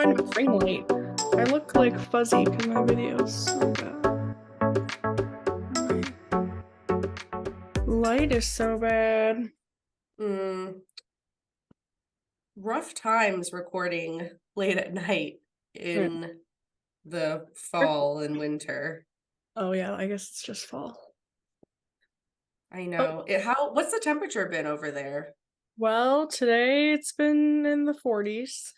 find my ring light. I look like fuzzy in my videos. Light is so bad. Rough times recording late at night in the fall and winter. Oh yeah, I guess it's just fall. I know. What's the temperature been over there? Well, today it's been in the 40s.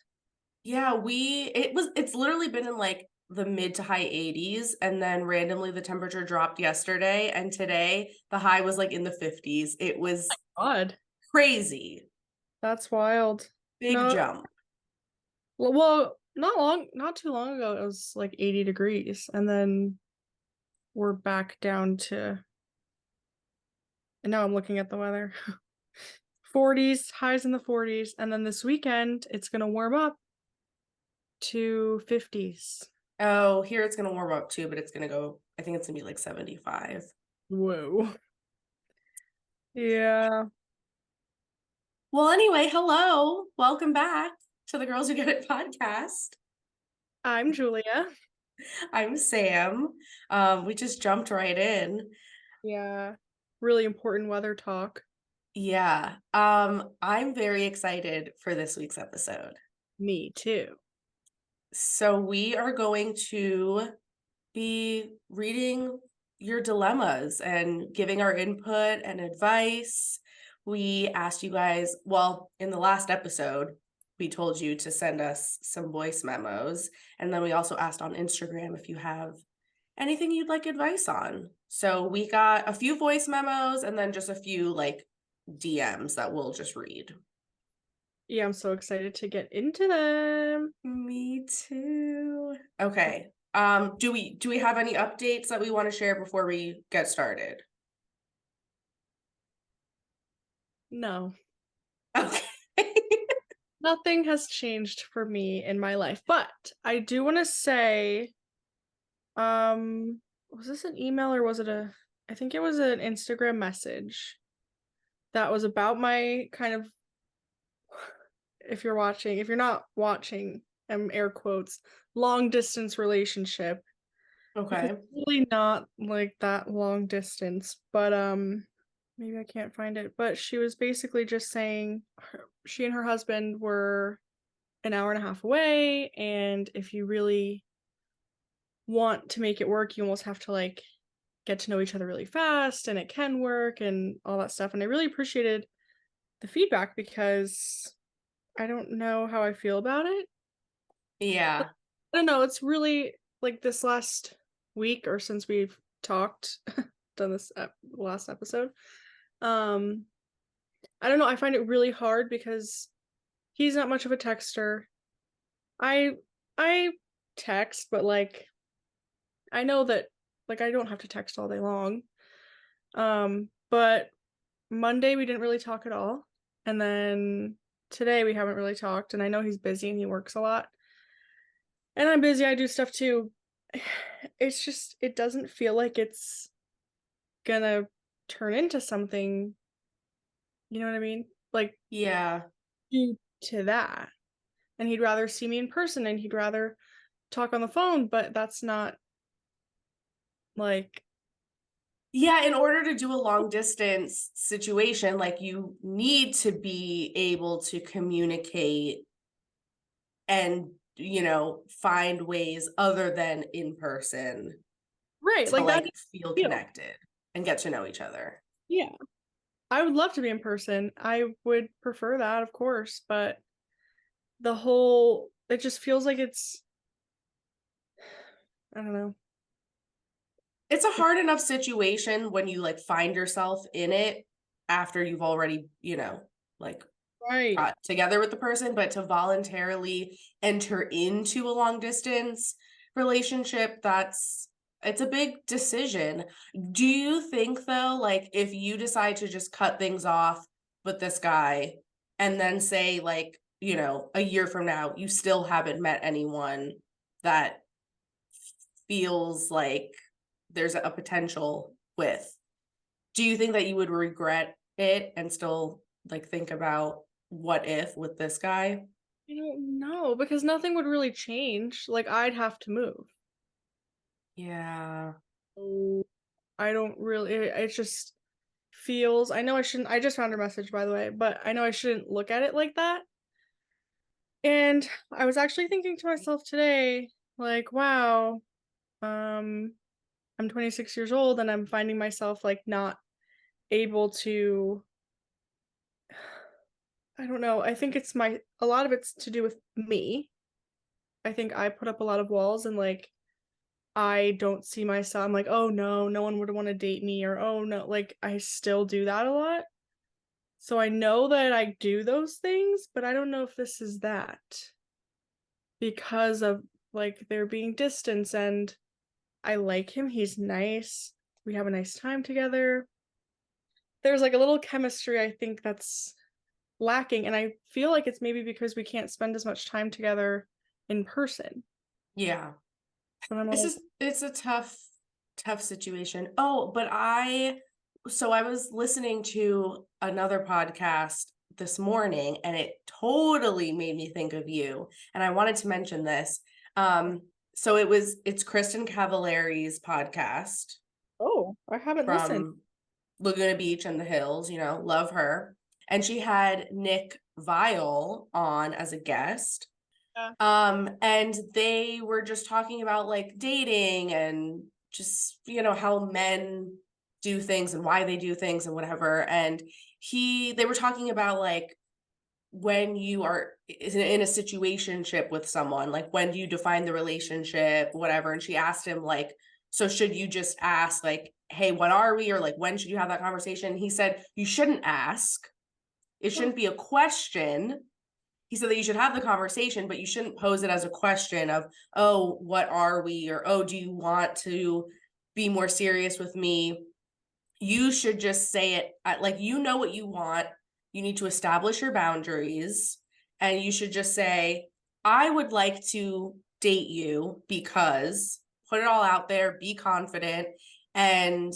Yeah, it's literally been in like the mid to high 80s, and then randomly the temperature dropped yesterday, and today the high was like in the 50s. It was God, crazy. that's wild. Big No, jump. well, not too long ago it was like 80 degrees, and then we're back down to, and now I'm looking at the weather. 40s, highs in the 40s, and then this weekend it's gonna warm up to 50s. Oh, here it's gonna warm up too, but I think it's gonna be like 75. Whoa. Yeah. Well, anyway, hello. Welcome back to the Girls Who Get It podcast. I'm Julia. I'm Sam. We just jumped right in. Yeah. Really important weather talk. Yeah. I'm very excited for this week's episode. Me too. So we are going to be reading your dilemmas and giving our input and advice. We asked you guys, well, in the last episode, we told you to send us some voice memos. And then we also asked on Instagram if you have anything you'd like advice on. So we got a few voice memos and then just a few like DMs that we'll just read. Yeah, I'm so excited to get into them. Me too. Okay. Do we have any updates that we want to share before we get started? No. Okay. Nothing has changed for me in my life. But I do want to say, was this an email or was it I think it was an Instagram message that was about my kind of, if you're not watching, air quotes, long distance relationship. Because Okay. it's really not like that long distance, but maybe I can't find it. But she was basically just saying she and her husband were an hour and a half away, and if you really want to make it work, you almost have to like get to know each other really fast, and it can work and all that stuff. And I really appreciated the feedback because I don't know how I feel about it. Yeah. I don't know, it's really like this last week or since we've talked, done this last episode. I don't know, I find it really hard because he's not much of a texter. I text, but like I know that like I don't have to text all day long. But Monday we didn't really talk at all. And then today we haven't really talked, and I know he's busy and he works a lot. And I'm busy, I do stuff too. It's just it doesn't feel like it's gonna turn into something, you know what I mean? Like Yeah. due to that. And he'd rather see me in person and he'd rather talk on the phone, but that's not like Yeah, in order to do a long distance situation, like you need to be able to communicate and, find ways other than in person right, to like that like feel feel. connected and get to know each other. Yeah. I would love to be in person. I would prefer that, of course, but it just feels like it's, I don't know. It's a hard enough situation when you like find yourself in it after you've already, like Right. got together with the person, but to voluntarily enter into a long distance relationship, it's a big decision. Do you think though, like if you decide to just cut things off with this guy and then say like, a year from now, you still haven't met anyone that feels like there's a potential with, do you think that you would regret it and still like think about what if with this guy? I don't know because nothing would really change. Like I'd have to move. Yeah. So I don't really it just feels I know I shouldn't I just found her message by the way, but I know I shouldn't look at it like that. And I was actually thinking to myself today, like, wow, um, I'm 26 years old and I'm finding myself like not able to I don't know. I think it's my a lot of it's to do with me. I think I put up a lot of walls and like I don't see myself. I'm like, oh no, no one would want to date me, or oh no, like I still do that a lot. So I know that I do those things, but I don't know if this is that because of like there being distance and I like him. He's nice. We have a nice time together. There's like a little chemistry I think that's lacking. And I feel like it's maybe because we can't spend as much time together in person. Yeah. But I'm like, It's a tough situation. Oh, but I was listening to another podcast this morning and it totally made me think of you. And I wanted to mention this. Um, so it's Kristen Cavallari's podcast oh, I haven't listened. from Laguna Beach and the Hills, love her. And she had Nick Vile on as a guest. Yeah. And they were just talking about like dating and just, how men do things and why they do things and whatever. And they were talking about like when you are in a situationship with someone, like when do you define the relationship, whatever. And she asked him like, so should you just ask like, hey, what are we? Or like, when should you have that conversation? He said, you shouldn't ask. It Oh, shouldn't be a question. He said that you should have the conversation, but you shouldn't pose it as a question of, oh, what are we? Or, oh, do you want to be more serious with me? You should just say it like, you know what you want. You need to establish your boundaries. And you should just say, I would like to date you because put it all out there, be confident. And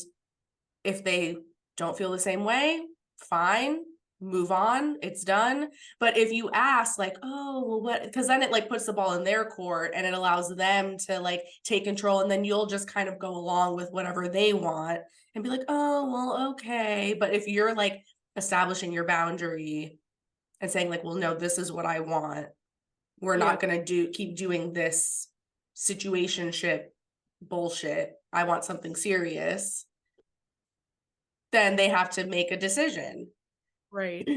if they don't feel the same way, fine, move on, it's done. But if you ask like, oh, well, what, because then it like puts the ball in their court and it allows them to like take control, and then you'll just kind of go along with whatever they want and be like, oh, well, okay. But if you're like establishing your boundary and saying like, well, no, this is what I want, we're yeah, not going to keep doing this situationship bullshit, I want something serious, then they have to make a decision. right.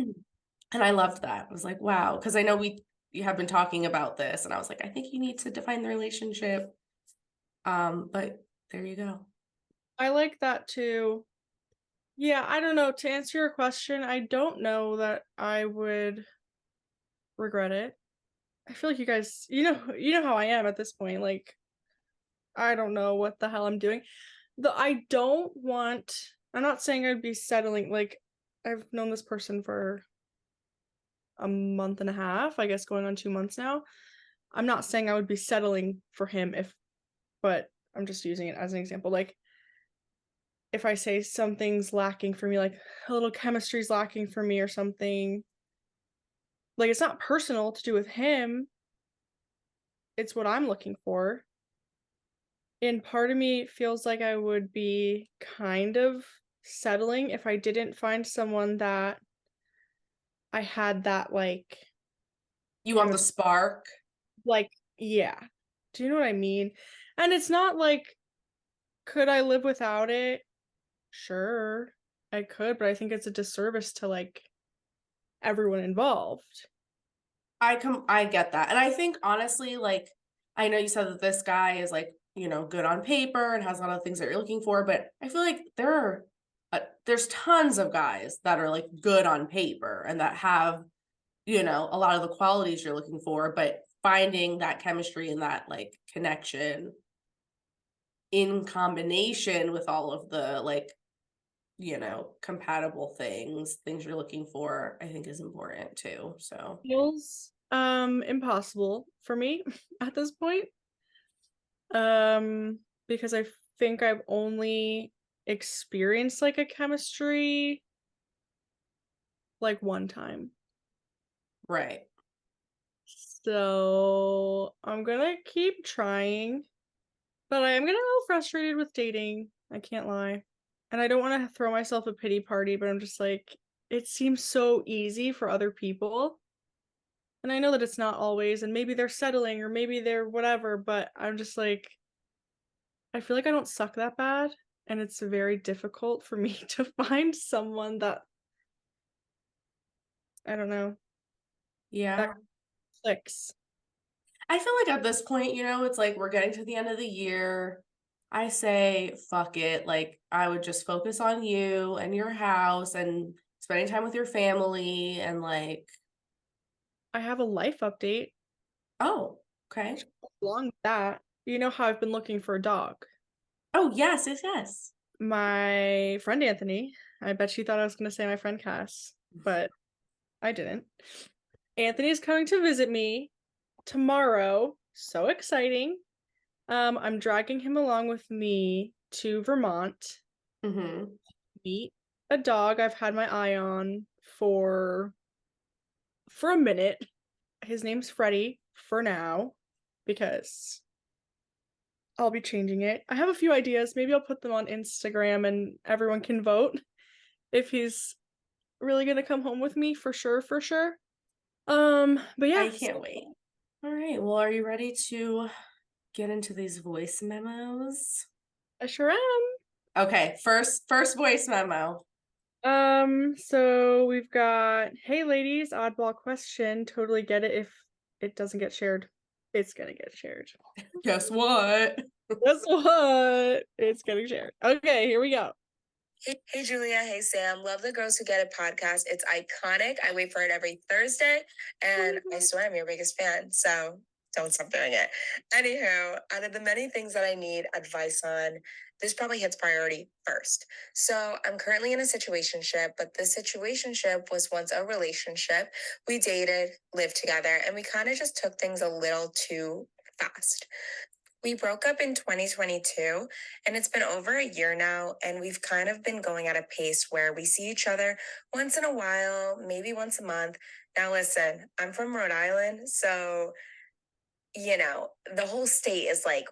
And I loved that. I was like, wow, because I know you have been talking about this, and I was like, I think you need to define the relationship. But there you go. I like that too. Yeah, I don't know. To answer your question, I don't know that I would regret it. I feel like you guys, you know how I am at this point. Like, I don't know what the hell I'm doing. I don't want, I'm not saying I'd be settling, like, I've known this person for a month and a half, I guess going on 2 months now. I'm not saying I would be settling for him but I'm just using it as an example. Like, if I say something's lacking for me, like a little chemistry's lacking for me or something, like it's not personal to do with him, it's what I'm looking for. And part of me feels like I would be kind of settling if I didn't find someone that I had that like You want the chemistry. spark? Like, yeah. Do you know what I mean? And it's not like, could I live without it? Sure, I could, but I think it's a disservice to like everyone involved. I get that. And I think honestly, like, I know you said that this guy is like, good on paper and has a lot of things that you're looking for, but I feel like there's tons of guys that are like good on paper and that have, a lot of the qualities you're looking for, but finding that chemistry and that like connection in combination with all of the like, compatible things you're looking for, I think is important too. So Feels impossible for me at this point. Um because I think I've only experienced like a chemistry like one time. right. So I'm gonna keep trying, but I am getting a little frustrated with dating. I can't lie. And I don't want to throw myself a pity party, but I'm just like, it seems so easy for other people. And I know that it's not always, and maybe they're settling or maybe they're whatever, but I'm just like, I feel like I don't suck that bad. And it's very difficult for me to find someone that, I don't know, that Yeah. clicks. I feel like at this point, it's like we're getting to the end of the year. I say, fuck it. Like, I would just focus on you and your house and spending time with your family and like, I have a life update. oh, okay. Along with that, you know how I've been looking for a dog. Oh, yes, yes, yes. My friend Anthony, I bet she thought I was going to say my friend Cass, but I didn't. Anthony is coming to visit me tomorrow. So exciting. I'm dragging him along with me to Vermont, Mm-hmm. meet a dog I've had my eye on for a minute. His name's Freddie for now because I'll be changing it. I have a few ideas. Maybe I'll put them on Instagram and everyone can vote if he's really gonna come home with me for sure, for sure. But yeah, I can't wait. All right. Well, are you ready to get into these voice memos? I sure am. Okay, first voice memo. So we've got, hey ladies, oddball question. Totally get it if it doesn't get shared. It's gonna get shared. Guess what? Guess what? It's getting shared. Okay, here we go. Hey, Julia. Hey, Sam. Love the Girls Who Get It podcast. It's iconic. I wait for it every Thursday, and I swear I'm your biggest fan. So don't stop doing it. Anywho, out of the many things that I need advice on, this probably hits priority first. So I'm currently in a situationship, but this situationship was once a relationship. We dated, lived together, and we kind of just took things a little too fast. We broke up in 2022, and it's been over a year now, and we've kind of been going at a pace where we see each other once in a while, maybe once a month. Now, listen, I'm from Rhode Island, so, the whole state is like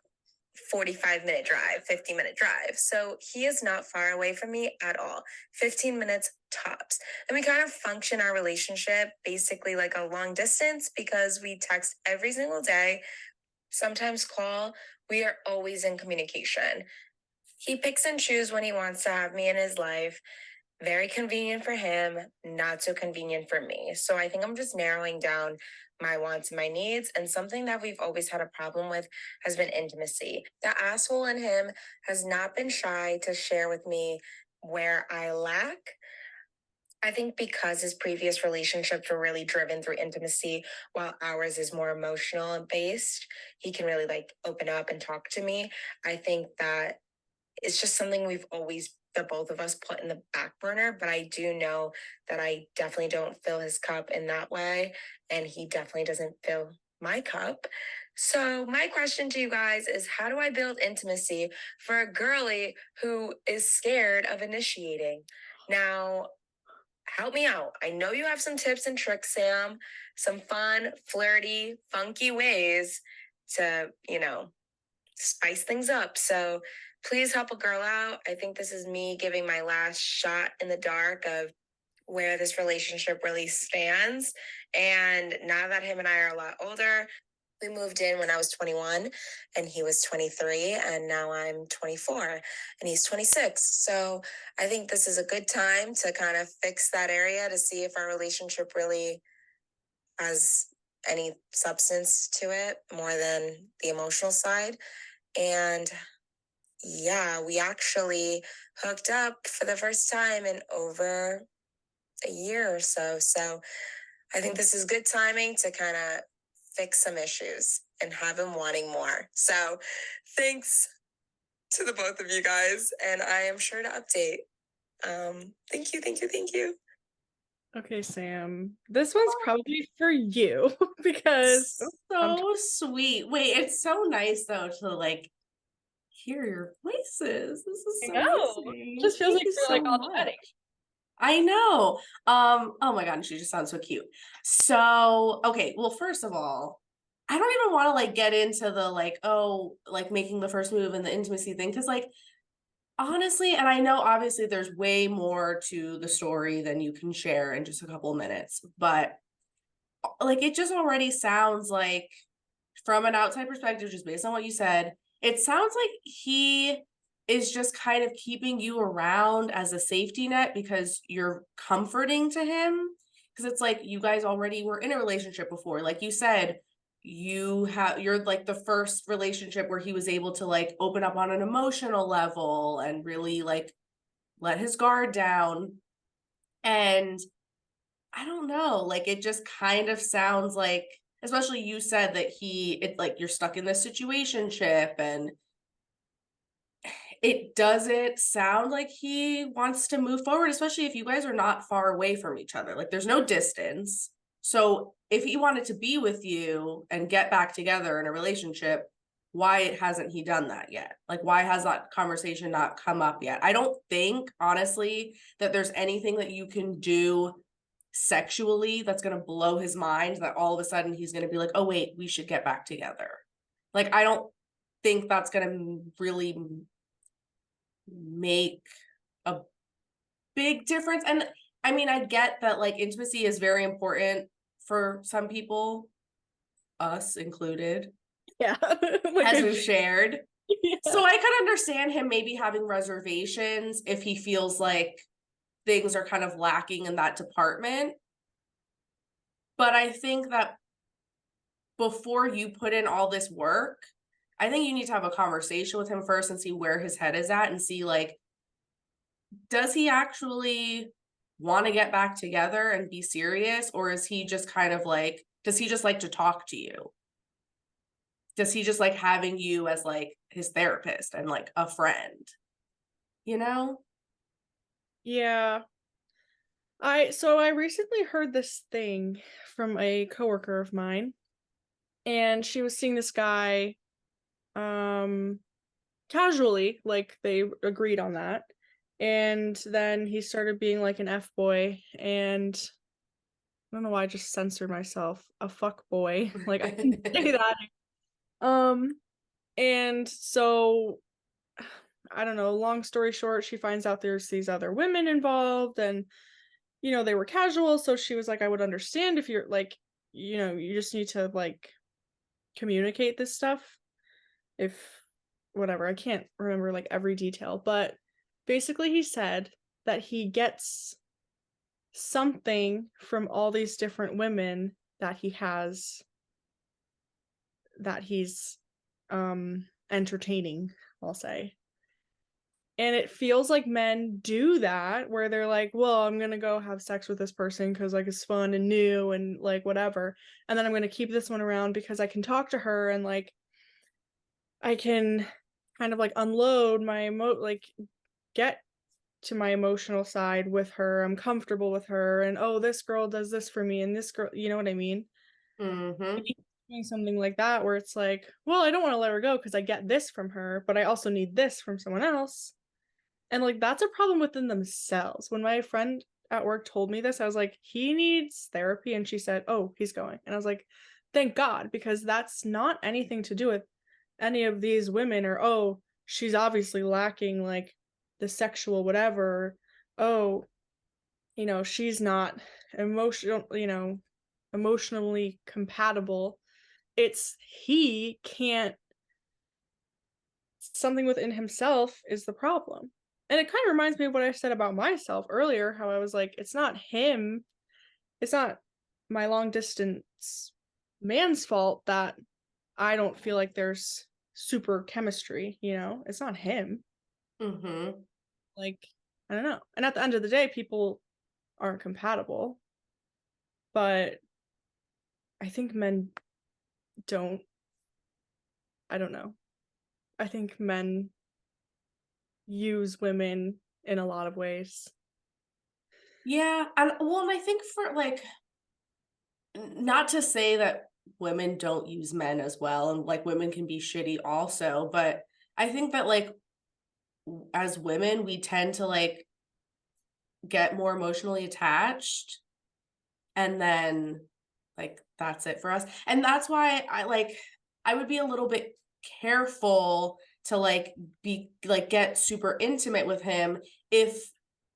45-minute drive, 50-minute drive. So he is not far away from me at all. 15 minutes tops. And we kind of function our relationship basically like a long distance because we text every single day, sometimes call. We are always in communication. He picks and chooses when he wants to have me in his life. Very convenient for him, not so convenient for me. So I think I'm just narrowing down my wants and my needs. And something that we've always had a problem with has been intimacy. The asshole in him has not been shy to share with me where I lack. I think because his previous relationships were really driven through intimacy, while ours is more emotional and based, he can really like open up and talk to me. I think that it's just something we've always, the both of us, put in the back burner. But I do know that I definitely don't fill his cup in that way. And he definitely doesn't fill my cup. So my question to you guys is, how do I build intimacy for a girly who is scared of initiating? Now, help me out. I know you have some tips and tricks, Sam, some fun, flirty, funky ways to, spice things up. So please help a girl out. I think this is me giving my last shot in the dark of where this relationship really stands. And now that him and I are a lot older, we moved in when I was 21 and he was 23, and now I'm 24 and he's 26. So I think this is a good time to kind of fix that area to see if our relationship really has any substance to it more than the emotional side. And yeah, we actually hooked up for the first time in over a year or so. So I think this is good timing to kind of fix some issues and have him wanting more. So thanks to the both of you guys, and I am sure to update. Thank you, thank you, thank you. Okay, Sam. This one's probably for you because So sweet. Wait, it's so nice though to like hear your voices. This is so amazing. it just feels Thank like you we're like so on the wedding. much. I know. Oh my god, she just sounds so cute. So, okay, well, first of all, don't even want to like get into the like, oh, like making the first move and the intimacy thing. Cause like, honestly, and I know obviously there's way more to the story than you can share in just a couple of minutes, but like it just already sounds like, from an outside perspective, just based on what you said, it sounds like he is just kind of keeping you around as a safety net because you're comforting to him. Because it's like you guys already were in a relationship before. Like you said, you're like the first relationship where he was able to like open up on an emotional level and really like let his guard down. And I don't know, like it just kind of sounds like, especially you said that it's like you're stuck in this situationship, and it doesn't sound like he wants to move forward, especially if you guys are not far away from each other. Like there's no distance. So if he wanted to be with you and get back together in a relationship, why hasn't he done that yet? Like, why has that conversation not come up yet? I don't think, honestly, that there's anything that you can do sexually that's going to blow his mind that all of a sudden he's going to be like, oh, wait, we should get back together. Like, I don't think that's going to really make a big difference. And I mean, I get that like intimacy is very important for some people, us included, Yeah. Like as I've we've shared. yeah. So I could understand him maybe having reservations if he feels like things are kind of lacking in that department. But I think that before you put in all this work, I think you need to have a conversation with him first and see where his head is at and see like, does he actually want to get back together and be serious? Or is he just kind of like, does he just like to talk to you? Does he just like having you as like his therapist and like a friend? You know? Yeah. I recently heard this thing from a coworker of mine, and she was seeing this guy casually, like they agreed on that. And then he started being like an F boy, and I don't know why I just censored myself. A fuck boy. Like I can say that. Um and so I don't know, long story short, she finds out there's these other women involved, and they were casual, so she was like, I would understand if you're like, you just need to like communicate this stuff. If whatever, I can't remember like every detail, but basically he said that he gets something from all these different women that he's entertaining, I'll say. And it feels like men do that, where they're like, well, I'm gonna go have sex with this person because like it's fun and new and like whatever, and then I'm gonna keep this one around because I can talk to her and like I can kind of like unload my like get to my emotional side with her. I'm comfortable with her, and oh, this girl does this for me, and this girl, you know what I mean? Mm-hmm. Doing something like that where it's like, well, I don't want to let her go because I get this from her, but I also need this from someone else. And like that's a problem within themselves. When my friend at work told me this, I was like, he needs therapy. And she said, oh, he's going. And I was like, thank God, because that's not anything to do with any of these women, or oh, she's obviously lacking like the sexual whatever. Oh, she's not emotionally compatible. It's he can't, something within himself is the problem. And it kind of reminds me of what I said about myself earlier, how I was like, it's not him, it's not my long distance man's fault that I don't feel like there's super chemistry, it's not him. Mm-hmm. Like, I don't know. And at the end of the day, people aren't compatible, but I think men don't, I don't know. I think men use women in a lot of ways. Yeah. And well, and I think for like, not to say that women don't use men as well, and like women can be shitty also, but I think that like as women, we tend to like get more emotionally attached, and then Like, that's it for us. And that's why I would be a little bit careful to like be like get super intimate with him if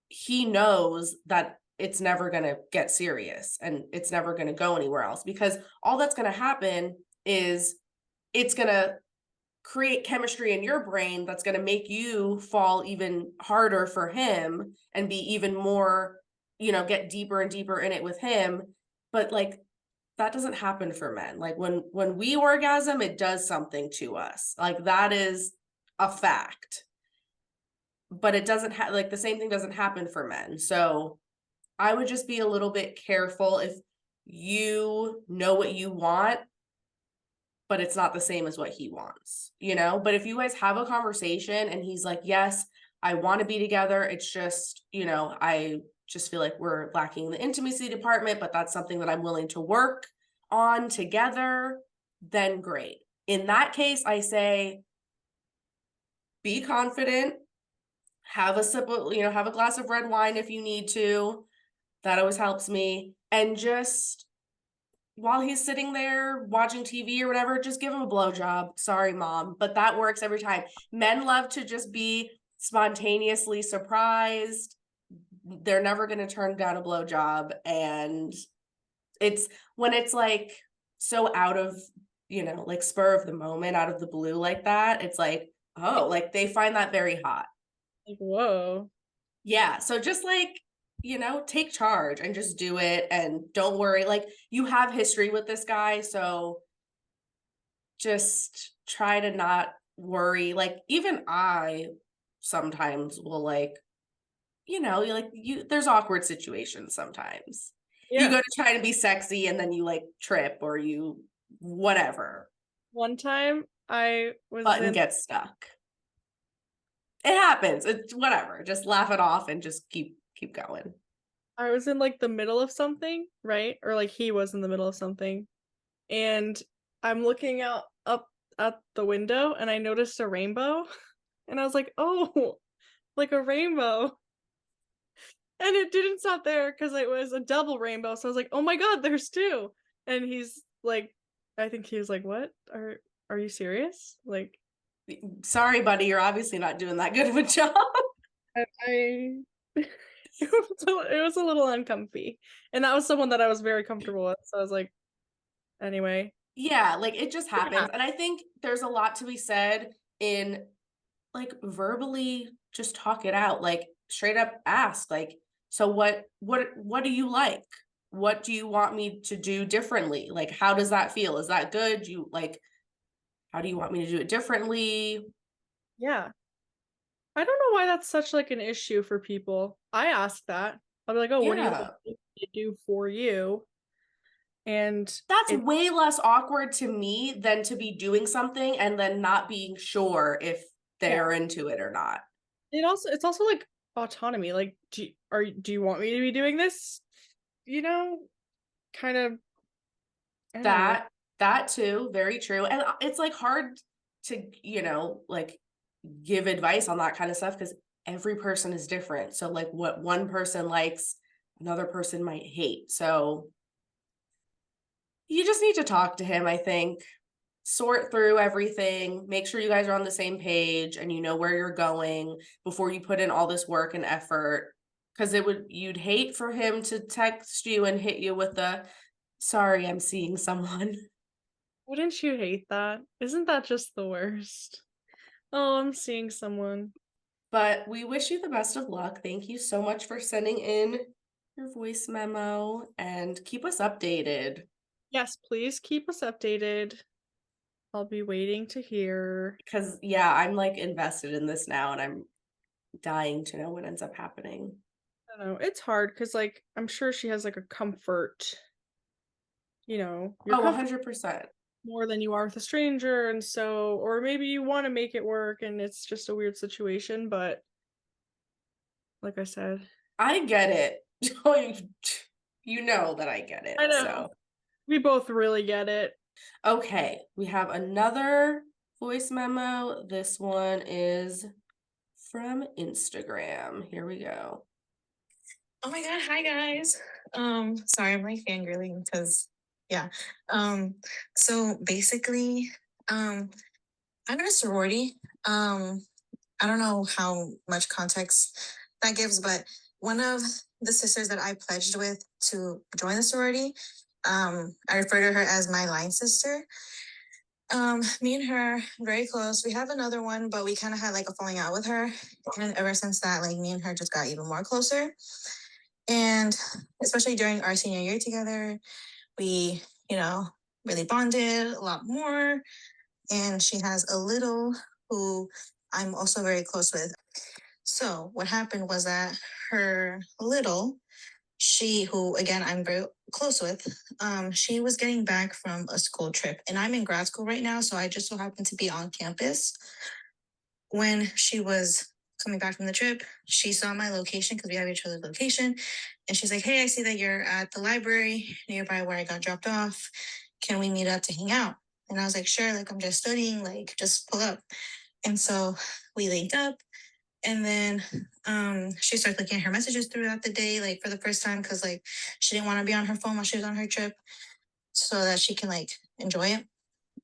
he knows that it's never going to get serious and it's never going to go anywhere else, because all that's going to happen is it's going to create chemistry in your brain that's going to make you fall even harder for him and be even more, get deeper and deeper in it with him. But like, that doesn't happen for men. Like when we orgasm, it does something to us. Like, that is a fact. But it doesn't have like the same thing doesn't happen for men. So I would just be a little bit careful if you know what you want, but it's not the same as what he wants, But if you guys have a conversation and he's like, yes, I want to be together. It's just, I just feel like we're lacking in the intimacy department, but that's something that I'm willing to work on together, then great. In that case, I say, be confident, have a sip of, have a glass of red wine if you need to. That always helps me. And just while he's sitting there watching TV or whatever, just give him a blowjob. Sorry, mom, but that works every time. Men love to just be spontaneously surprised. They're never going to turn down a blowjob. And it's when it's like so out of, like spur of the moment, out of the blue like that, it's like, oh, like they find that very hot. Like, whoa. Yeah. So just like, take charge and just do it. And don't worry. Like, you have history with this guy. So just try to not worry. Like, even I sometimes will there's awkward situations sometimes. You Yeah. go to try to be sexy and then you like trip or you whatever. One time I was Button gets stuck. It happens. It's whatever. Just laugh it off and just keep going. I was in like the middle of something, right? Or like he was in the middle of something. And I'm looking out up at the window and I noticed a rainbow. And I was like, oh, like a rainbow. And it didn't stop there because it was a double rainbow. So I was like, oh my God, there's two. And he's like, I think he was like, what? Are you serious? Like, Sorry, buddy, you're obviously not doing that good of a job. I it was a little uncomfy. And that was someone that I was very comfortable with. So I was like, anyway. Yeah, like it just happens. Yeah. And I think there's a lot to be said in like verbally just talk it out. Like straight up ask, like, so what do you like? What do you want me to do differently? Like, how does that feel? Is that good? How do you want me to do it differently? Yeah. I don't know why that's such like an issue for people. I ask that. I'll be like, oh, what do you Yeah. want me to do for you? And That's way less awkward to me than to be doing something and then not being sure if they're into it or not. it's also like autonomy. Like, do you want me to be doing this? Kind of. I don't know. That too, very true. And it's like hard to, like give advice on that kind of stuff because every person is different. So like what one person likes, another person might hate. So you just need to talk to him, I think. Sort through everything, make sure you guys are on the same page and you know where you're going before you put in all this work and effort. Because you'd hate for him to text you and hit you with the sorry, I'm seeing someone. Wouldn't you hate that? Isn't that just the worst? Oh, I'm seeing someone. But we wish you the best of luck. Thank you so much for sending in your voice memo and keep us updated. Yes, please keep us updated. I'll be waiting to hear. Because, yeah, I'm like invested in this now and I'm dying to know what ends up happening. I don't know. It's hard because, like, I'm sure she has like a comfort. You're 100%. more than you are with a stranger, and so, or maybe you want to make it work and it's just a weird situation, but like I said, I get it. You know that I get it. I know. So We both really get it. okay, we have another voice memo. This one is from Instagram. Here we go. Oh my God, hi guys. Sorry, I'm like fangirling because Yeah. So basically, I'm in a sorority. I don't know how much context that gives, but one of the sisters that I pledged with to join the sorority, I refer to her as my line sister. Me and her very close. We have another one, but we kind of had like a falling out with her, and ever since that, like me and her just got even more closer. And especially during our senior year together, we, you know, really bonded a lot more. And she has a little who I'm also very close with. So what happened was that her little, she who again I'm very close with, she was getting back from a school trip, and I'm in grad school right now, so I just so happened to be on campus when she was coming back from the trip. She saw my location because we have each other's location, and she's like, "Hey, I see that you're at the library nearby where I got dropped off. Can we meet up to hang out?" And I was like, "Sure, like I'm just studying, like just pull up." And so we linked up, and then she started looking at her messages throughout the day, like for the first time, because like she didn't want to be on her phone while she was on her trip, so that she can like enjoy it.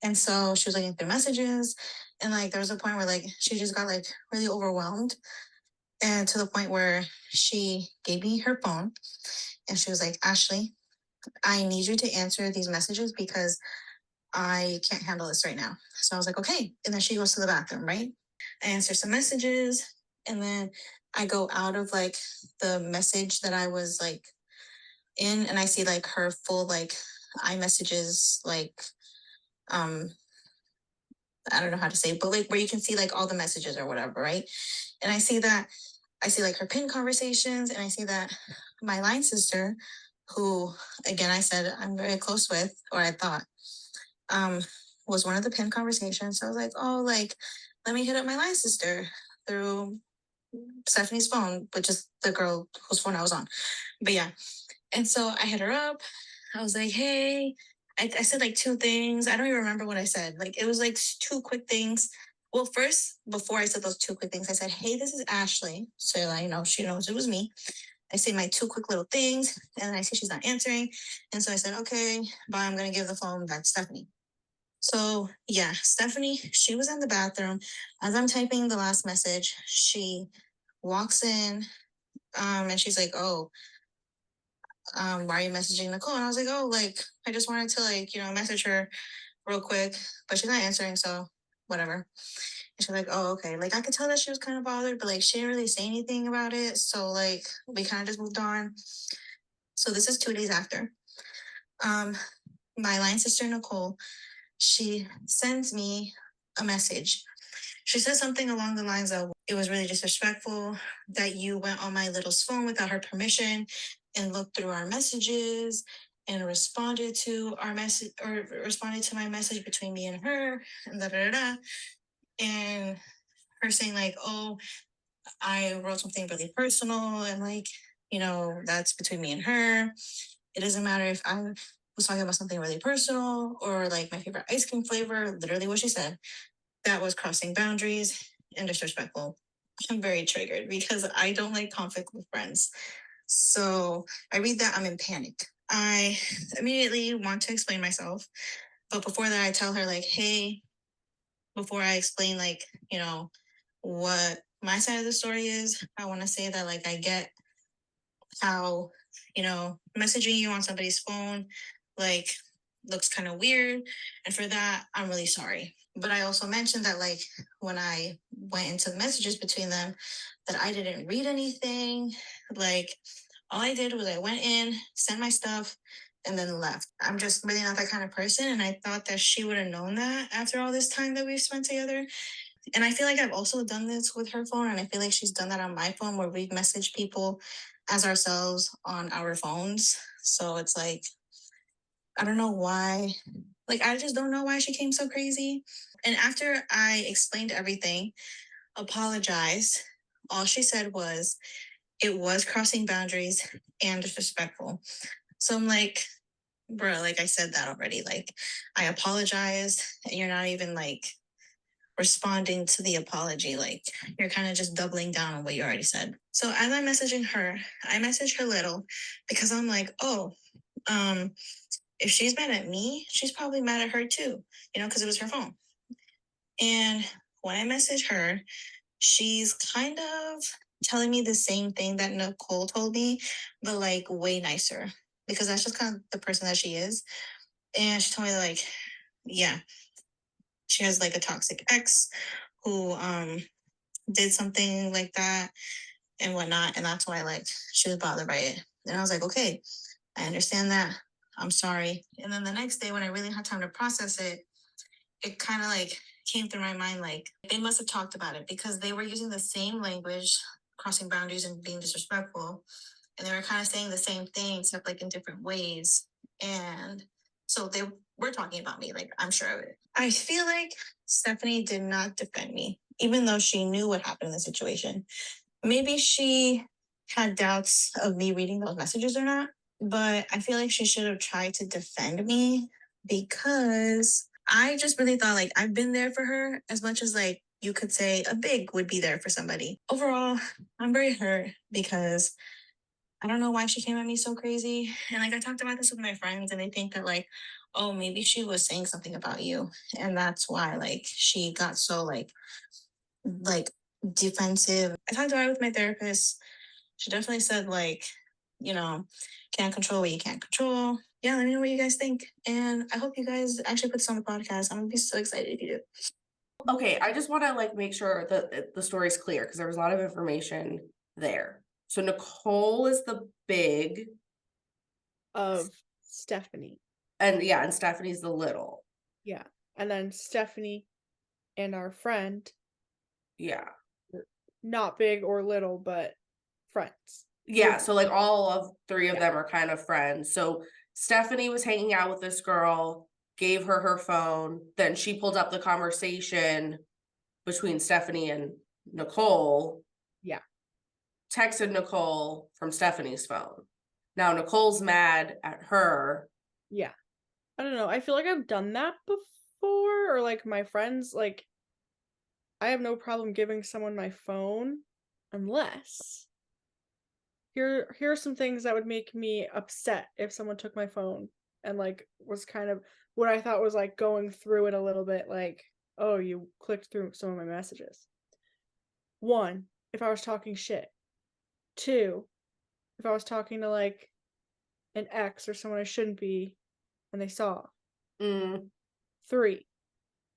And so she was looking through messages, and like there was a point where like she just got like really overwhelmed, and to the point where she gave me her phone, and she was like, "Ashley, I need you to answer these messages because I can't handle this right now." So I was like, "Okay." And then she goes to the bathroom, right? I answer some messages, and then I go out of like the message that I was like in, and I see like her full like iMessages, like um I don't know how to say, but like where you can see like all the messages or whatever, right? And I see that I see like her pin conversations, and I see that my line sister, who again I said I'm very close with, or I thought, um, was one of the pin conversations. So I was like, "Oh, like let me hit up my line sister through Stephanie's phone," which is the girl whose phone I was on. But yeah, and so I hit her up. I was like, "Hey," I said like two things. I don't even remember what I said. Like it was like two quick things. Well, first, before I said those two quick things, I said, "Hey, this is Ashley." So I know she knows it was me. I say my two quick little things, and then I see she's not answering. And so I said, "Okay, bye. I'm going to give the phone back to Stephanie." So yeah, Stephanie, she was in the bathroom. As I'm typing the last message, she walks in, and she's like, "Oh, why are you messaging Nicole?" And I was like, "Oh, like I just wanted to like, message her real quick, but she's not answering, so whatever." And she's like, "Oh, okay." Like I could tell that she was kind of bothered, but like she didn't really say anything about it. So like we kind of just moved on. So this is 2 days after. Um, my line sister Nicole, she sends me a message. She said something along the lines of, "It was really disrespectful that you went on my little's phone without her permission and looked through our messages and responded to our message, or responded to my message between me and her, and da da da da." And her saying like, "Oh, I wrote something really personal, and like, that's between me and her. It doesn't matter if I was talking about something really personal or like my favorite ice cream flavor," literally what she said. "That was crossing boundaries and disrespectful." I'm very triggered because I don't like conflict with friends. So I read that, I'm in panic. I immediately want to explain myself. But before that, I tell her, like, "Hey," before I explain, like, what my side of the story is, I want to say that, like, I get how, messaging you on somebody's phone, like, looks kind of weird. And for that, I'm really sorry. But I also mentioned that, like, when I went into the messages between them, that I didn't read anything. Like, all I did was I went in, sent my stuff, and then left. I'm just really not that kind of person. And I thought that she would have known that after all this time that we've spent together. And I feel like I've also done this with her phone. And I feel like she's done that on my phone, where we've messaged people as ourselves on our phones. So it's like, I don't know why. Like, I just don't know why she came so crazy. And after I explained everything, apologized, all she said was, "It was crossing boundaries and disrespectful." So I'm like, bro, like I said that already. Like, I apologized, and you're not even like responding to the apology. Like, you're kind of just doubling down on what you already said. So as I'm messaging her, I message her little because I'm like, "Oh, um, if she's mad at me, she's probably mad at her too, because it was her phone. And when I message her, she's kind of telling me the same thing that Nicole told me, but like way nicer, because that's just kind of the person that she is. And she told me like, yeah, she has like a toxic ex who did something like that and whatnot, and that's why like she was bothered by it. And I was like, okay, I understand that. I'm sorry. And then the next day, when I really had time to process it, it kind of like came through my mind like they must have talked about it, because they were using the same language, crossing boundaries and being disrespectful, and they were kind of saying the same thing except like in different ways. And so they were talking about me, like I'm sure of it. I feel like Stephanie did not defend me, even though she knew what happened in the situation. Maybe she had doubts of me reading those messages or not, but I feel like she should have tried to defend me, because I just really thought like I've been there for her as much as like you could say a big would be there for somebody. Overall, I'm very hurt because I don't know why she came at me so crazy. And like I talked about this with my friends, and they think that like, oh, maybe she was saying something about you. And that's why like she got so like defensive. I talked about it with my therapist. She definitely said like, can't control what you can't control. Yeah, let me know what you guys think. And I hope you guys actually put this on the podcast. I'm gonna be so excited if you do. Okay, I just want to like make sure that the story's clear, because there was a lot of information there. So Nicole is the big, Of Stephanie. and yeah, and Stephanie's the little. Yeah. And then Stephanie and our friend, Yeah. not big or little, but friends. Yeah, so like all of three of them are kind of friends. So Stephanie was hanging out with this girl, gave her her phone, then she pulled up the conversation between Stephanie and Nicole. Yeah. Texted Nicole from Stephanie's phone. Now Nicole's mad at her. Yeah. I don't know. I feel like I've done that before, or like my friends, like I have no problem giving someone my phone unless here are some things that would make me upset if someone took my phone and like was kind of what I thought was like going through it a little bit, like, oh, you clicked through some of my messages. 1, if I was talking shit. 2, if I was talking to like an ex or someone I shouldn't be and they saw. 3,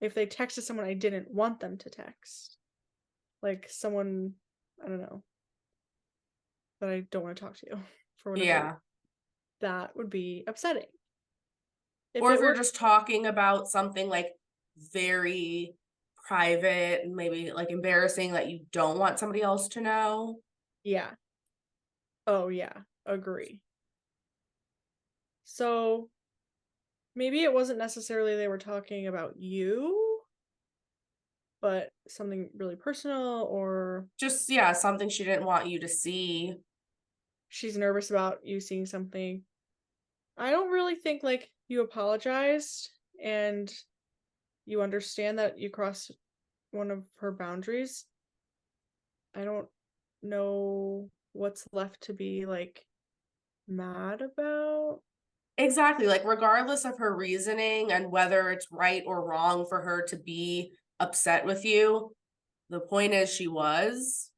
if they texted someone I didn't want them to text. Like someone, I don't know, that I don't want to talk to for whatever Yeah. reason. That would be upsetting. Or if it you're were, just talking about something like very private and maybe like embarrassing that you don't want somebody else to know. yeah. Oh yeah, agree. So maybe it wasn't necessarily they were talking about you, but something really personal, or Just, yeah, something she didn't want you to see. she's nervous about you seeing something. I don't really think like you apologized and you understand that you crossed one of her boundaries. I don't know what's left to be like mad about. Exactly. Like, regardless of her reasoning and whether it's right or wrong for her to be upset with you, the point is she was.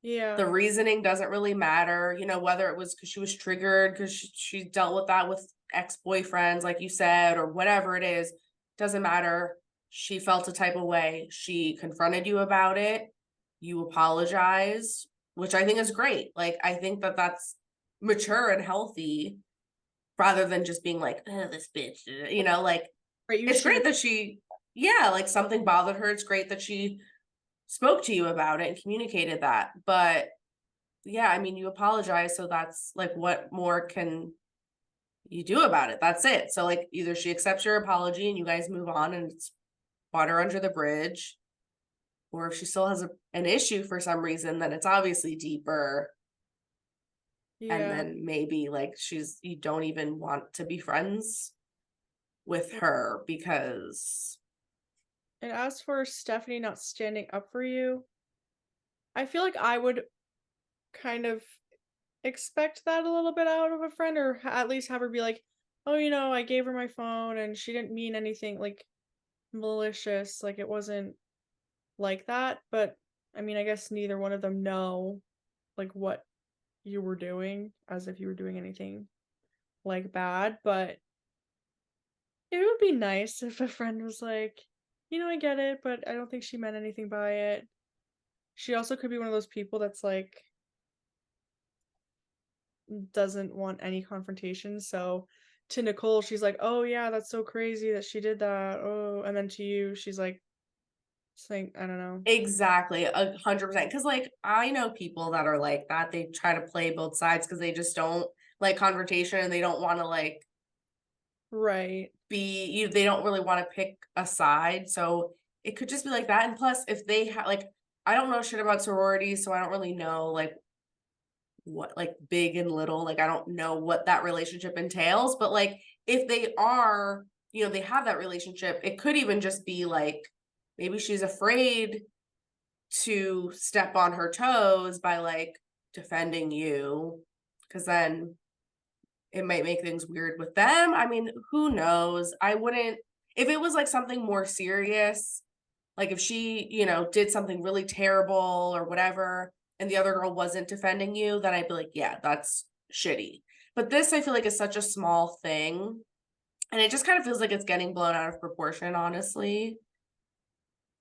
Yeah. The reasoning doesn't really matter, whether it was because she was triggered because she dealt with that with ex-boyfriends, like you said, or whatever it is, doesn't matter. She felt a type of way. She confronted you about it. You apologized, which I think is great. Like, I think that that's mature and healthy rather than just being like, oh, this bitch, like, Right, you it's should great that like something bothered her. It's great that she spoke to you about it and communicated that. But yeah, I mean, you apologize, so that's like, what more can you do about it? That's it. So like, either she accepts your apology and you guys move on and it's water under the bridge, or if she still has an issue for some reason, then it's obviously deeper. And Yeah. then maybe like you don't even want to be friends with her because And as for Stephanie not standing up for you, I feel like I would kind of expect that a little bit out of a friend, or at least have her be like, oh, I gave her my phone and she didn't mean anything like malicious. Like it wasn't like that. But I mean, I guess neither one of them know like what you were doing as if you were doing anything like bad. But it would be nice if a friend was like, I get it, but I don't think she meant anything by it. She also could be one of those people that's like doesn't want any confrontation. So to Nicole, she's like, "Oh yeah, that's so crazy that she did that." Oh, and then to you, she's like saying, "I don't know." Exactly, 100%. Because like I know people that are like that. They try to play both sides because they just don't like confrontation and they don't want to like Right. they don't really want to pick a side. So it could just be like that. And plus, if they have like, I don't know shit about sororities, so I don't really know like what like big and little. Like I don't know what that relationship entails. But like if they are, they have that relationship, it could even just be like maybe she's afraid to step on her toes by like defending you, because then it might make things weird with them. I mean, who knows? I wouldn't, if it was like something more serious, like if she, did something really terrible or whatever, and the other girl wasn't defending you, then I'd be like, yeah, that's shitty. But this, I feel like, is such a small thing. And it just kind of feels like it's getting blown out of proportion, honestly.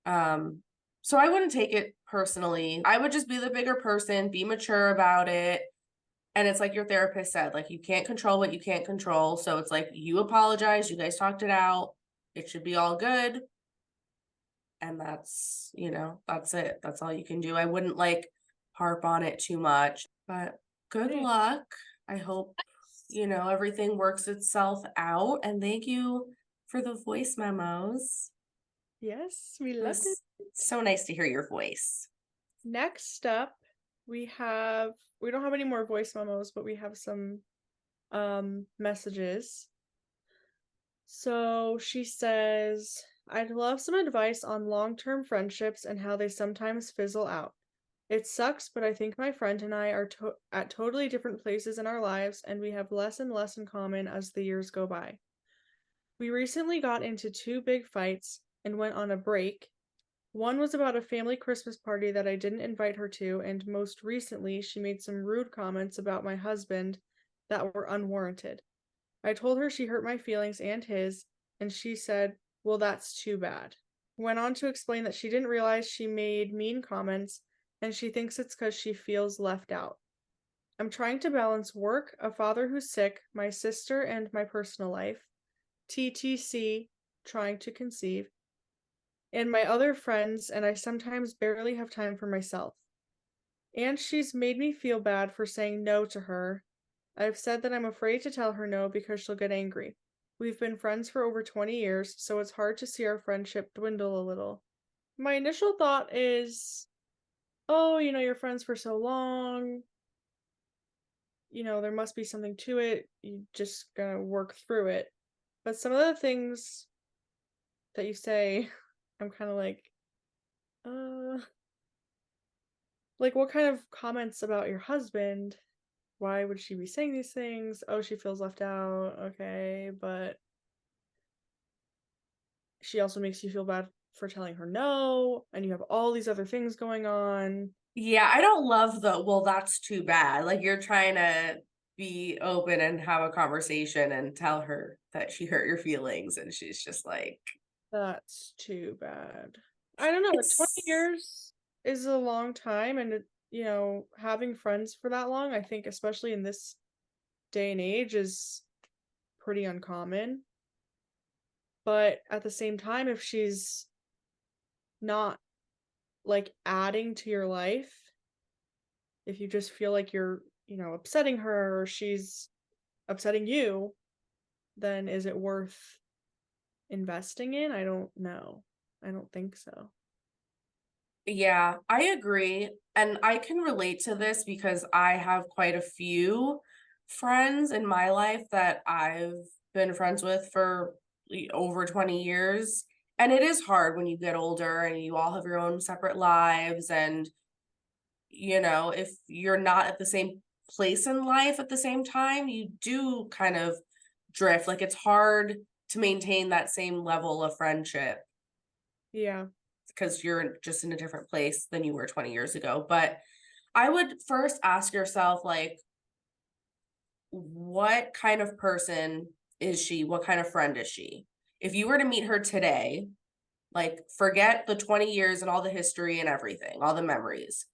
So I wouldn't take it personally. I would just be the bigger person, be mature about it. And it's like your therapist said, like you can't control what you can't control. So it's like you apologize, you guys talked it out. It should be all good. And that's, that's it. That's all you can do. I wouldn't like harp on it too much. But good Right. luck. I hope, everything works itself out. And thank you for the voice memos. Yes, we It loved it. was so nice to hear your voice. Next up, we don't have any more voice memos, but we have some messages. So she says, "I'd love some advice on long-term friendships and how they sometimes fizzle out. It sucks, but I think my friend and I are at totally different places in our lives, and we have less and less in common as the years go by. We recently got into 2 big fights and went on a break. One was about a family Christmas party that I didn't invite her to, and most recently, she made some rude comments about my husband that were unwarranted. I told her she hurt my feelings and his, and she said, 'Well, that's too bad.' Went on to explain that she didn't realize she made mean comments, and she thinks it's because she feels left out. I'm trying to balance work, a father who's sick, my sister, and my personal life, TTC, trying to conceive, and my other friends, and I sometimes barely have time for myself. And she's made me feel bad for saying no to her. I've said that I'm afraid to tell her no because she'll get angry. We've been friends for over 20 years, so it's hard to see our friendship dwindle a little. My initial thought is, oh, you're friends for so long. There must be something to it. You just gonna work through it. But some of the things that you say, I'm kind of uh, like what kind of comments about your husband? Why would she be saying these things? Oh, she feels left out. Okay, but she also makes you feel bad for telling her no, and you have all these other things going on. Yeah, I don't love the, well, that's too bad. Like you're trying to be open and have a conversation and tell her that she hurt your feelings, and she's just like, That's too bad. I don't know, 20 it's, years is a long time, and having friends for that long, I think especially in this day and age is pretty uncommon. But at the same time, if she's not like adding to your life, if you just feel like you're, upsetting her or she's upsetting you, then is it worth investing in? I don't know. I don't think so. yeah, I agree. And I can relate to this because I have quite a few friends in my life that I've been friends with for over 20 years. And it is hard when you get older and you all have your own separate lives. And, if you're not at the same place in life at the same time, you do kind of drift. Like, it's hard to maintain that same level of friendship Yeah. because you're just in a different place than you were 20 years ago. But I would first ask yourself, like, what kind of person is she? What kind of friend is she? If you were to meet her today, like, forget the 20 years and all the history and everything, all the memories.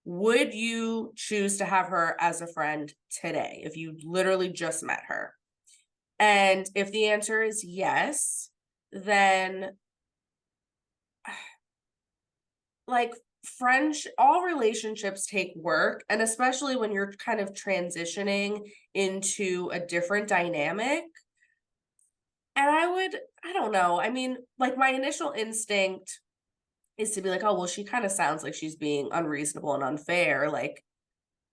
Would you choose to have her as a friend today if you literally just met her? And if the answer is yes, then like all relationships take work, and especially when you're kind of transitioning into a different dynamic. And I don't know. I mean, like, my initial instinct is to be like, oh, well, she kind of sounds like she's being unreasonable and unfair. Like,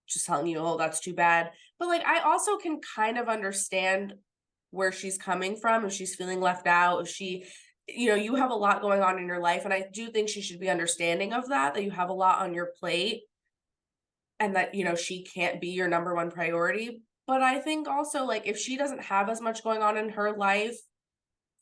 just telling you, oh, that's too bad. But like, I also can kind of understand where she's coming from. If she's feeling left out, if she, you have a lot going on in your life. And I do think she should be understanding of that you have a lot on your plate and that, she can't be your number one priority. But I think also, like, if she doesn't have as much going on in her life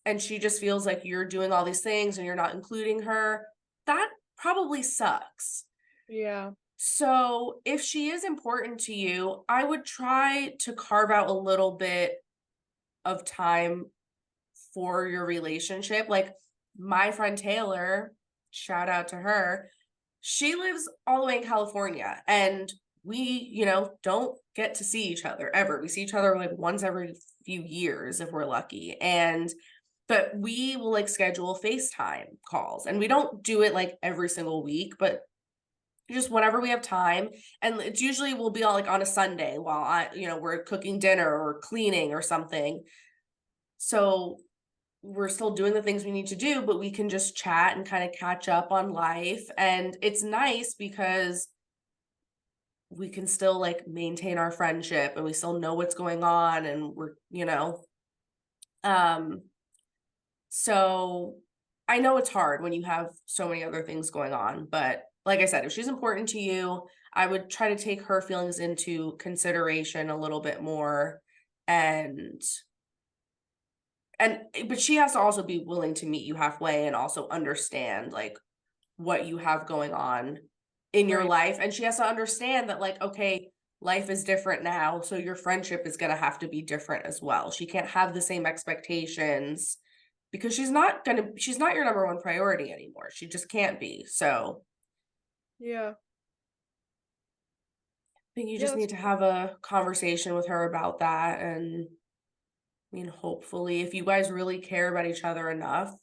and she just feels like you're doing all these things and you're not including her, that probably sucks. Yeah. So if she is important to you, I would try to carve out a little bit of time for your relationship. Like, my friend Taylor, shout out to her, she lives all the way in California, and we, don't get to see each other ever. We see each other like once every few years if we're lucky. But we will like schedule FaceTime calls, and we don't do it like every single week, but just whenever we have time. And it's usually we'll be all like on a Sunday while we're cooking dinner or cleaning or something. So we're still doing the things we need to do, but we can just chat and kind of catch up on life. And it's nice because we can still like maintain our friendship and we still know what's going on, and um so I know it's hard when you have so many other things going on, but like I said, if she's important to you, I would try to take her feelings into consideration a little bit more. And but she has to also be willing to meet you halfway and also understand like what you have going on in your Right. life. And she has to understand that, like, okay, life is different now, so your friendship is going to have to be different as well. She can't have the same expectations because she's not your number one priority anymore. She just can't be. So Yeah. I think you Yeah, just need to have a conversation with her about that. And I mean, hopefully, if you guys really care about each other enough,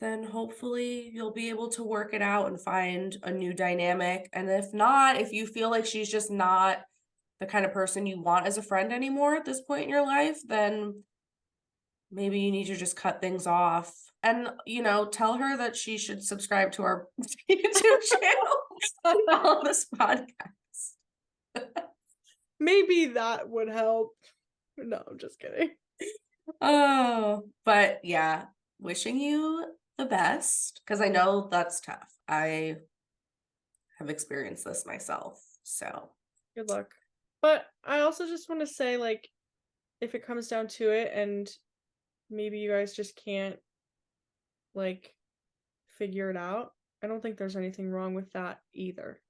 then hopefully you'll be able to work it out and find a new dynamic. And if not, if you feel like she's just not the kind of person you want as a friend anymore at this point in your life, then maybe you need to just cut things off. And, tell her that she should subscribe to our YouTube channel and follow this podcast. Maybe that would help. No, I'm just kidding. Oh, but yeah, wishing you the best, because I know that's tough. I have experienced this myself. So Good luck. But I also just want to say, like, if it comes down to it and maybe you guys just can't, like, figure it out, I don't think there's anything wrong with that either.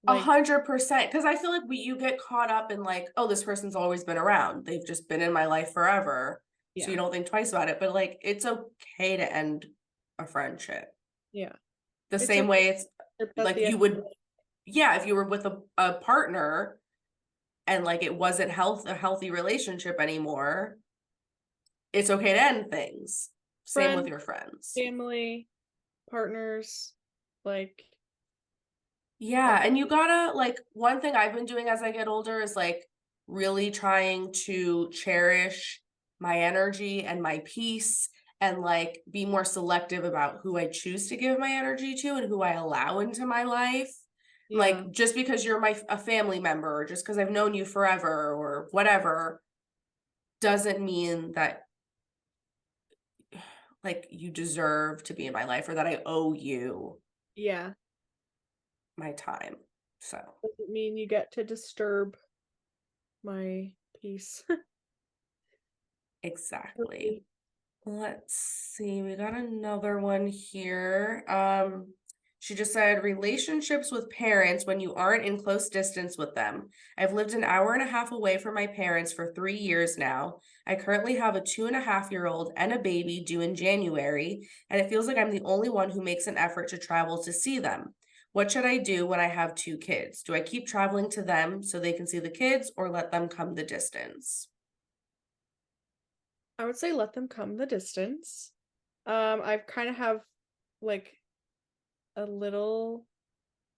Like, 100%, because I feel like you get caught up in like, oh, this person's always been around. They've just been in my life forever. So yeah. you don't think twice about it. But like, it's okay to end a friendship. Yeah. The It's same okay way it's at like the you end. would, yeah, if you were with a partner and like it wasn't a healthy relationship anymore, it's okay to end things. Same with Friends, your friends. family, partners, like, Yeah, and you gotta, like, one thing I've been doing as I get older is like really trying to cherish my energy and my peace, and like be more selective about who I choose to give my energy to and who I allow into my life. yeah. Like, just because you're a family member, or just because I've known you forever or whatever, doesn't mean that like you deserve to be in my life or that I owe you Yeah. my time. So Doesn't mean you get to disturb my peace. Exactly. Let's see. We got another one here. She just said relationships with parents when you aren't in close distance with them. I've lived an hour and a half away from my parents for 3 years now. I currently have a 2.5-year-old and a baby due in January, and it feels like I'm the only one who makes an effort to travel to see them. What should I do when I have 2 kids? Do I keep traveling to them so they can see the kids or let them come the distance? I would say let them come the distance. I've kind of have like a little,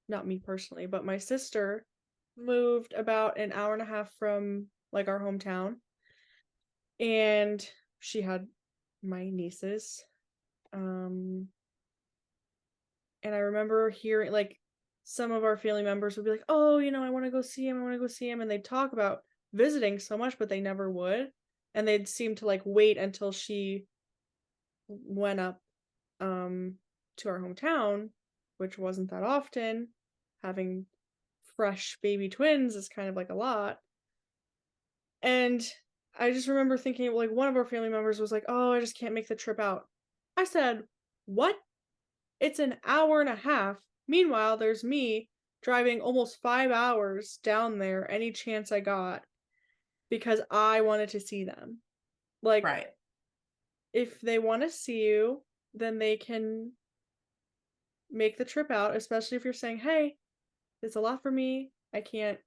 not me personally, but my sister moved about an hour and a half from like our hometown, and she had my nieces. Um, and I remember hearing like some of our family members would be like, "Oh, I want to go see him. I want to go see him," and they'd talk about visiting so much, but they never would, and they'd seem to like wait until she went up um to our hometown, which wasn't that often. Having fresh baby twins is kind of like a lot. And I just remember thinking like one of our family members was like, "Oh, I just can't make the trip out." I said, "What? It's an hour and a half. Meanwhile, there's me driving almost 5 hours down there any chance I got because I wanted to see them." Like, Right. if they want to see you, then they can make the trip out, especially if you're saying, "Hey, it's a lot for me. I can't,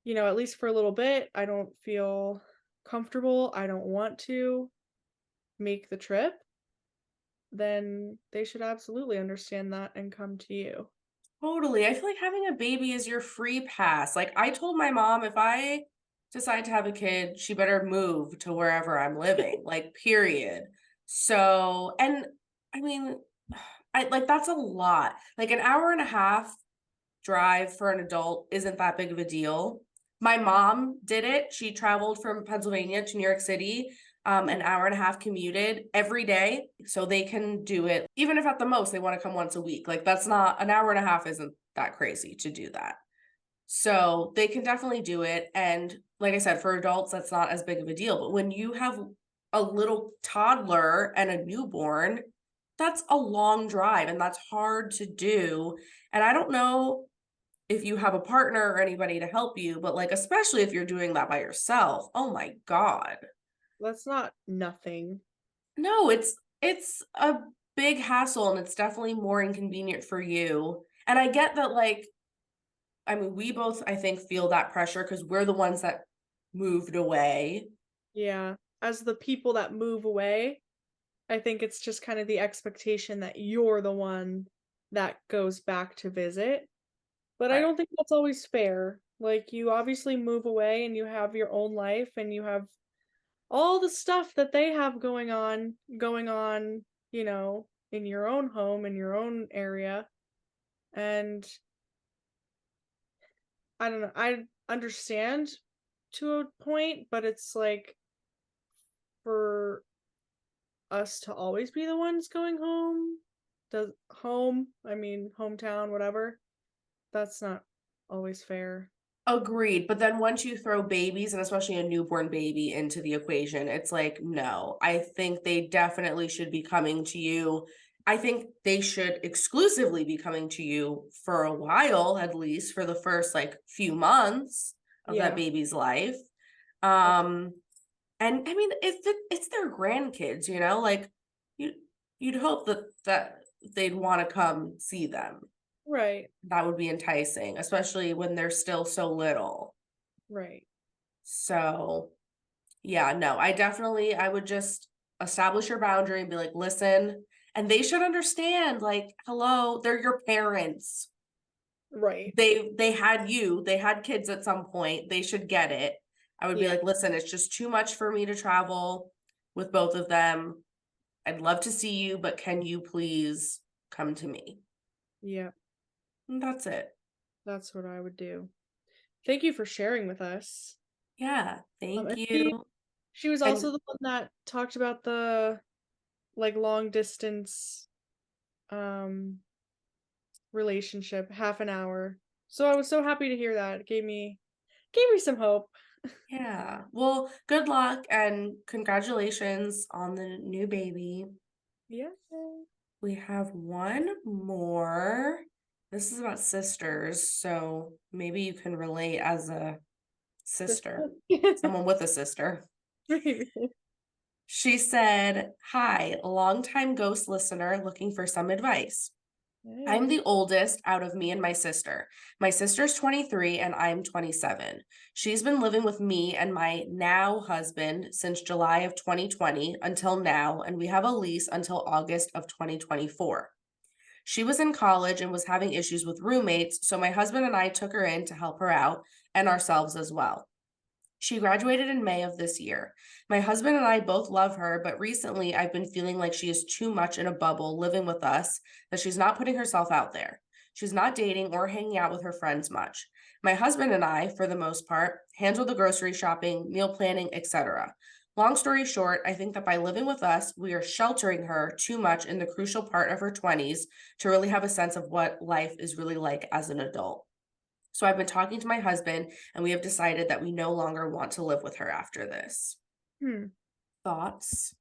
at least for a little bit, I don't feel comfortable. I don't want to make the trip." Then they should absolutely understand that and come to you. Totally. I feel like having a baby is your free pass. Like I told my mom if I decide to have a kid, she better move to wherever I'm living. Like period. So, and I mean, I like that's a lot. Like an hour and a half drive for an adult isn't that big of a deal. My mom did it. She traveled from Pennsylvania to New York City, an hour and a half commuted every day. So they can do it, even if at the most they want to come once a week. Like that's not an hour and a half, isn't that crazy to do that. So they can definitely do it. And like I said, for adults, that's not as big of a deal. But when you have a little toddler and a newborn, that's a long drive and that's hard to do. And I don't know if you have a partner or anybody to help you, but like especially if you're doing that by yourself, oh my God. That's not nothing. No, it's a big hassle and it's definitely more inconvenient for you. And I get that like I mean we both I think feel that pressure because we're the ones that moved away. Yeah. As the people that move away, I think it's just kind of the expectation that you're the one that goes back to visit. But I Right. don't think that's always fair. Like, you obviously move away and you have your own life and you have all the stuff that they have going on, in your own home, in your own area. And I don't know, I understand to a point, but it's like for us to always be the ones going I mean, hometown, whatever, that's not always fair. Agreed. But then once you throw babies and especially a newborn baby into the equation, it's like, no, I think they definitely should be coming to you. I think they should exclusively be coming to you for a while, at least for the first like few months of that Yeah. baby's life. And I mean, it's their grandkids, like you you'd hope that they'd want to come see them. Right. That would be enticing, especially when they're still so little. Right. So, yeah, no, I would just establish your boundary and be like, listen, and they should understand, like, hello, they're your parents. Right. They had you, they had kids at some point. They should get it. I would be Yeah. like, listen, it's just too much for me to travel with both of them. I'd love to see you, but can you please come to me? Yeah. And that's it. That's what I would do. Thank you for sharing with us. Yeah, thank And she you. she was And also the one that talked about the like long distance um relationship, half an hour. So I was so happy to hear that. It gave me some hope. Yeah. Well, good luck and congratulations on the new baby. Yeah. We have one more. This is about sisters, so maybe you can relate as a sister, someone with a sister. She said, "Hi, longtime ghost listener looking for some advice. I'm the oldest out of me and my sister. My sister's 23 and I'm 27. She's been living with me and my now husband since July of 2020 until now, and we have a lease until August of 2024. She was in college and was having issues with roommates, so my husband and I took her in to help her out and ourselves as well. She graduated in May of this year. My husband and I both love her, but recently I've been feeling like she is too much in a bubble living with us, that she's not putting herself out there. She's not dating or hanging out with her friends much. My husband and I, for the most part, handle the grocery shopping, meal planning, etc. Long story short, I think that by living with us, we are sheltering her too much in the crucial part of her 20s to really have a sense of what life is really like as an adult. So I've been talking to my husband, and we have decided that we no longer want to live with her after this. Hmm. Thoughts?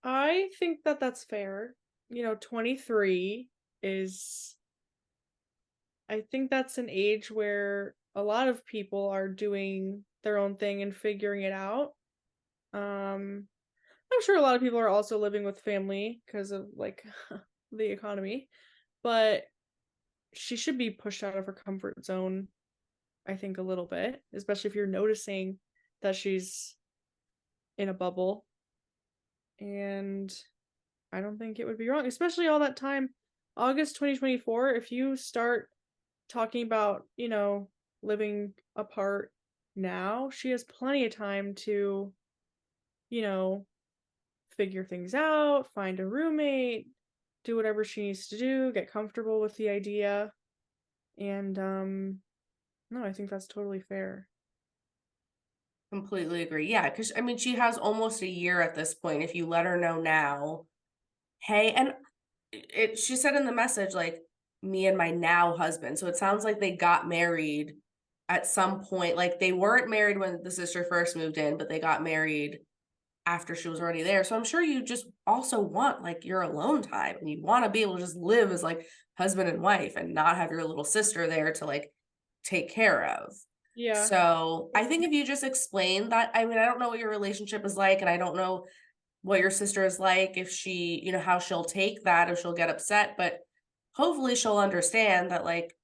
I think that that's fair. 23 is, I think that's an age where a lot of people are doing their own thing and figuring it out. Um, I'm sure a lot of people are also living with family because of like the economy, but she should be pushed out of her comfort zone, I think, a little bit, especially if you're noticing that she's in a bubble. And I don't think it would be wrong, especially all that time, August 2024. If you start talking about, living apart now, she has plenty of time to, you know, figure things out, find a roommate, do whatever she needs to do, get comfortable with the idea. And no, I think that's totally fair. Completely agree. Yeah, because I mean, she has almost a year at this point. If you let her know now, hey, and she said in the message, like, me and my now husband. So it sounds like they got married at some point. Like, they weren't married when the sister first moved in, but they got married after she was already there. So I'm sure you just also want like your alone time, and you want to be able to just live as like husband and wife and not have your little sister there to like take care of. Yeah. So I think if you just explain that, I mean, I don't know what your relationship is like, and I don't know what your sister is like, if she, how she'll take that, if she'll get upset, but hopefully she'll understand that like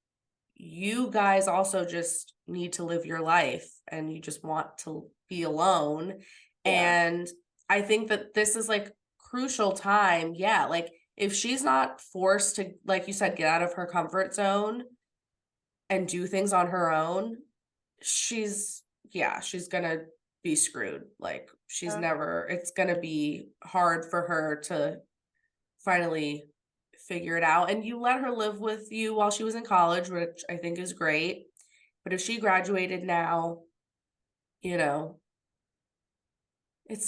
you guys also just need to live your life and you just want to be alone. Yeah. And I think that this is like crucial time. Yeah, like if she's not forced to, like you said, get out of her comfort zone and do things on her own, she's gonna be screwed. Like Yeah. it's gonna be hard for her to finally figure it out. And you let her live with you while she was in college, which I think is great. But if she graduated now, you know,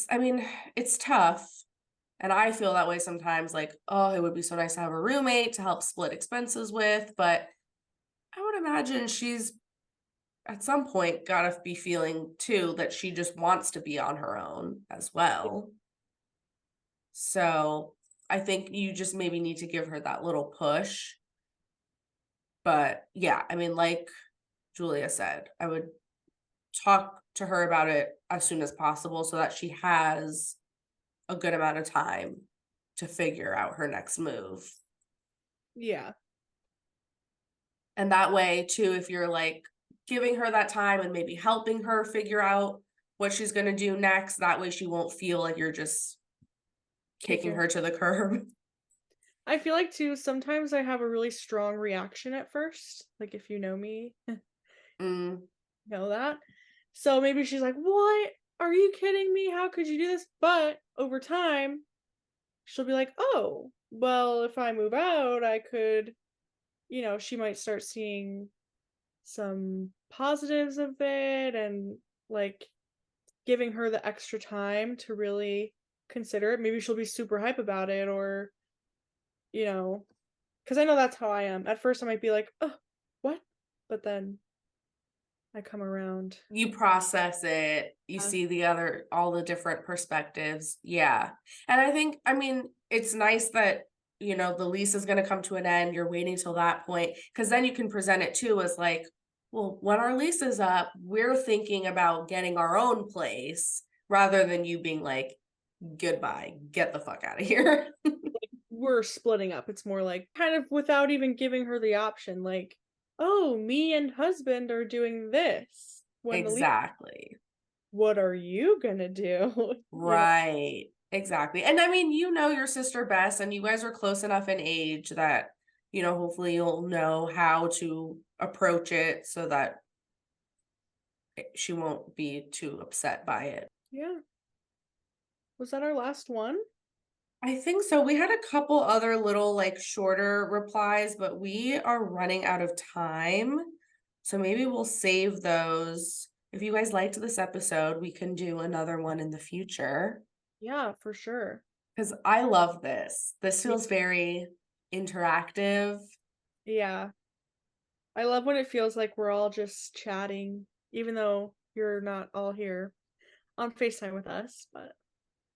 I mean, it's tough. And I feel that way sometimes, like, oh, it would be so nice to have a roommate to help split expenses with. But I would imagine she's at some point got to be feeling too that she just wants to be on her own as well. So I think you just maybe need to give her that little push. But yeah, I mean, like Julia said, I would talk to her about it as soon as possible so that she has a good amount of time to figure out her next move. Yeah. And that way, too, if you're like giving her that time and maybe helping her figure out what she's going to do next, that way she won't feel like you're just kicking her to the curb. I feel like too, sometimes I have a really strong reaction at first. Like if you know me, know that. So maybe she's like, "What? Are you kidding me? How could you do this?" But over time, she'll be like, "Oh, well, if I move out, I could, she might start seeing some positives of it and like giving her the extra time to really consider it. Maybe she'll be super hype about it or, you know, because I know that's how I am. At first, I might be like, "Oh, what?" But then I come around. You process it, you see all the different perspectives. Yeah. And I mean, it's nice that, the lease is going to come to an end. You're waiting till that point, because then you can present it too as like, well, when our lease is up, we're thinking about getting our own place, rather than you being like, goodbye, get the fuck out of here. We're splitting up. It's more like kind of without even giving her the option, like, oh, me and husband are doing this. When Exactly. what are you gonna do? Right. Exactly. And I mean, your sister best, and you guys are close enough in age that, hopefully you'll know how to approach it so that she won't be too upset by it. Yeah. Was that our last one? I think so. We had a couple other little like shorter replies, but we are running out of time. So maybe we'll save those. If you guys liked this episode, we can do another one in the future. Yeah, for sure. Because I love this. This feels very interactive. Yeah. I love when it feels like we're all just chatting, even though you're not all here on FaceTime with us, but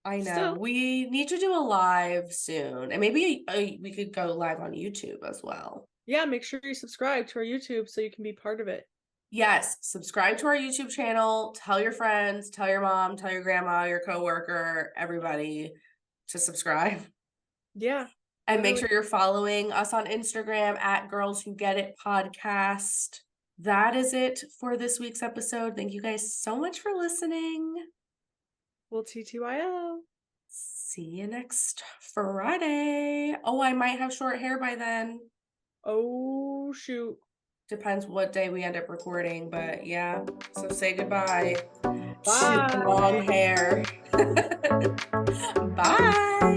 I know. still. We need to do a live soon. And maybe we could go live on YouTube as well. Yeah, make sure you subscribe to our YouTube so you can be part of it. Yes, subscribe to our YouTube channel. Tell your friends, tell your mom, tell your grandma, your coworker, everybody to subscribe. Yeah. And make sure you're following us on Instagram at Girls Who Get It Podcast. That is it for this week's episode. Thank you guys so much for listening. We'll TTYL. See you next Friday. Oh, I might have short hair by then. Oh, shoot. Depends what day we end up recording, but yeah. So say goodbye. Bye. To long hair. Bye.